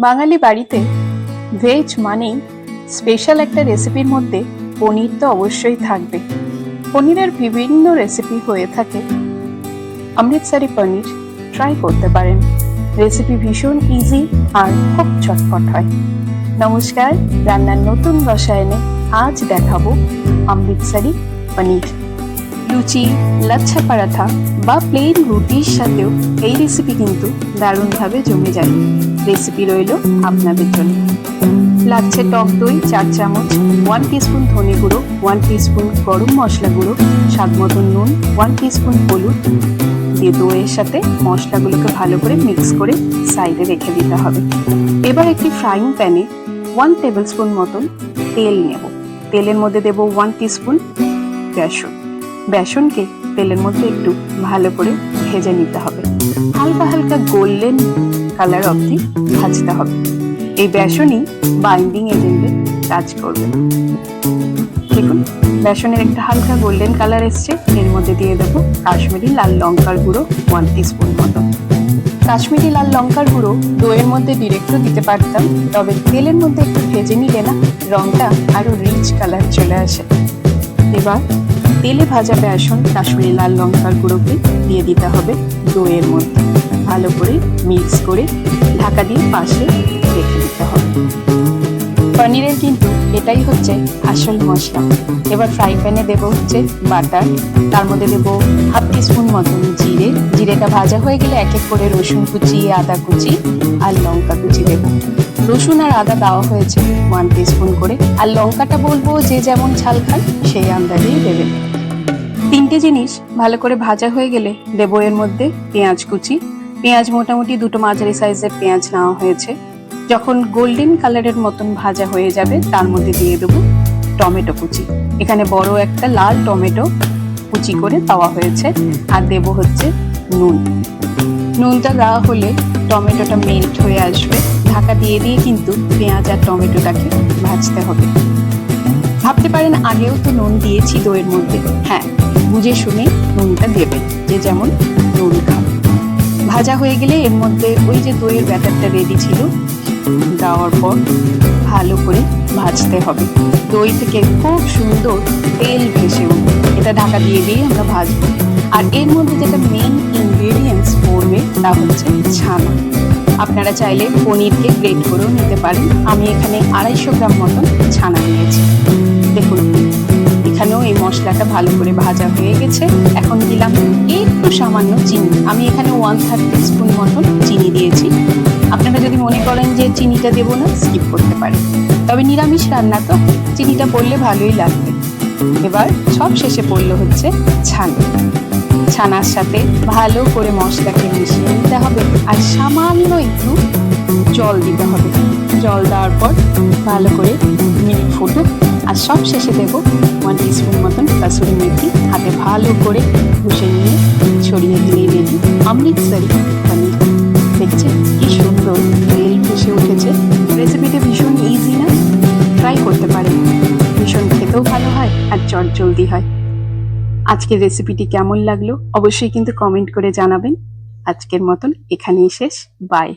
বাঙালি বাড়িতে ভেজ মানেই স্পেশাল একটা রেসিপির মধ্যে পনির তো অবশ্যই থাকবে। পনিরের বিভিন্ন রেসিপি হয়ে থাকে। অমৃতসরি পনির ট্রাই করতে পারেন। রেসিপি ভীষণ ইজি আর খুব চটপট হয়। নমস্কার, রান্নার নতুন রসায়নে আজ দেখাবো অমৃতসরি পনির। লুচি, লাচ্ছা পরাঠা বা প্লেন রুটির সাথেও এই রেসিপি কিন্তু দারুণভাবে জমে যায়। রেসিপি রইল আপনাদের জন্য। লাগছে টক দই 4 চামচ, 1 টিস্পুন ধনে গুঁড়ো, 1 টিস্পুন গরম মশলা গুঁড়ো, স্বাদ মতন নুন, 1 টিস্পুন হলুদ দিয়ে দইয়ের সাথে মশলাগুলোকে ভালো করে মিক্স করে সাইডে রেখে দিতে হবে। এবার একটি ফ্রাইং প্যানে 1 টেবিল স্পুন মতন তেল নেব। তেলের মধ্যে দেব 1 টিস্পুন বেসন। বেসনকে তেলের মধ্যে একটু ভালো করে ভেজে নিতে হবে। হালকা হালকা গোল্ডেন কালার অবধি ভাজতে হবে। এই বেসনই বাইন্ডিং এজেন্টে কাজ করবে। দেখুন, বেসনের একটা হালকা গোল্ডেন কালার এসছে। এর মধ্যে দিয়ে দেবো কাশ্মীরি লাল লঙ্কার গুঁড়ো 1 টিস্পুন মতো। কাশ্মীরি লাল লঙ্কার গুঁড়ো দইয়ের মধ্যে ডিরেক্টও দিতে পারতাম, তবে তেলের মধ্যে একটু ভেজে নিলে না রংটা আরো রিচ কালার চলে আসে। এবার তেলে ভাজা বেসন কাশ্মীরি লাল লঙ্কার গুঁড়োকে দিয়ে দিতে হবে দইয়ের মধ্যে। ভালো করে মিক্স করে ঢাকা দিয়ে পাশে রেখে দিতে হবে। পনিরের কিন্তু এটাই হচ্ছে আসল মশলা। এবার ফ্রাই প্যানে দেবো হচ্ছে বাটার। তার মধ্যে দেবো 1/2 টিস্পুন মতন জিরে। জিরেটা ভাজা হয়ে গেলে এক এক করে রসুন কুচি, আদা কুচি আর লঙ্কা কুচি দেবো। রসুন আর আদা দেওয়া হয়েছে 1 টিস্পুন করে, আর লঙ্কাটা বলবো যে যেমন ঝাল খান সেই আন্দাজেই দেবেন। 3টে জিনিস ভালো করে ভাজা হয়ে গেলে দেবো এর মধ্যে পেঁয়াজ কুচি। পেঁয়াজ মোটামুটি 2টো মাঝারি সাইজের পেঁয়াজ নেওয়া হয়েছে। যখন গোল্ডেন কালারের মতন ভাজা হয়ে যাবে তার মধ্যে দিয়ে দেবো টমেটো কুচি। এখানে বড় একটা লাল টমেটো কুচি করে দেওয়া হয়েছে। আর দেবো হচ্ছে নুন। নুনটা দেওয়া হলে টমেটোটা মেল্ট হয়ে আসবে। ঢাকা দিয়ে দিয়ে কিন্তু পেঁয়াজ আর টমেটোটাকে ভাজতে হবে। ভাবতে পারেন আগেও তো নুন দিয়েছি দইয়ের মধ্যে। হ্যাঁ, বুঝে শুনে নুনটা দেবেন, যে যেমন নুন খান। ভাজা হয়ে গেলে এর মধ্যে ওই যে দইয়ের ব্যাটারটা রেডি ছিল দেওয়ার পর ভালো করে ভাজতে হবে। দই থেকে খুব সুন্দর তেল ভেসে উঠবে। এটা ঢাকা দিয়ে দিয়ে আমরা ভাজবো। আর এর মধ্যে যেটা মেইন ইনগ্রেডিয়েন্টস পড়বে তা হচ্ছে ছানা। আপনারা চাইলে পনিরকে গ্রেট করেও নিতে পারেন। আমি এখানে 250 গ্রাম মতন ছানা নিয়েছি। দেখুন, এখানেও এই মশলাটা ভালো করে ভাজা হয়ে গেছে। এখন দিলাম একটু সামান্য চিনি। আমি এখানে 1/3 টিস্পুন মতন চিনি দিয়েছি। আপনারা যদি মনে করেন যে চিনিটা দেবো না, স্কিপ করতে পারেন। তবে নিরামিষ রান্না তো চিনিটা পড়লে ভালোই লাগবে। এবার সব শেষে পড়লো হচ্ছে ছানা। ছানার সাথে ভালো করে মশলাকে মিশিয়ে নিতে হবে। আর সামান্য একটু জল দিতে হবে। জল দেওয়ার পর ভালো করে মিনিট ফুটুক। আর সব শেষে দেবো 1 টিস্পুন মতন কাসুরি মেথি। হাতে ভালো করে ঘষে নিয়ে ছড়িয়ে দিলেই রেডি অমৃতসরি পনির। দেখছেন কি সুন্দর তেল ভেসে উঠেছে। রেসিপিটা ভীষণ ইজি না? ট্রাই করতে পারেন। ভীষণ খেতেও ভালো হয় আর চটজলদি হয়। আজকের রেসিপিটি কেমন লাগলো অবশ্যই কিন্তু কমেন্ট করে জানাবেন। আজকের মতন এখানেই শেষ। বাই।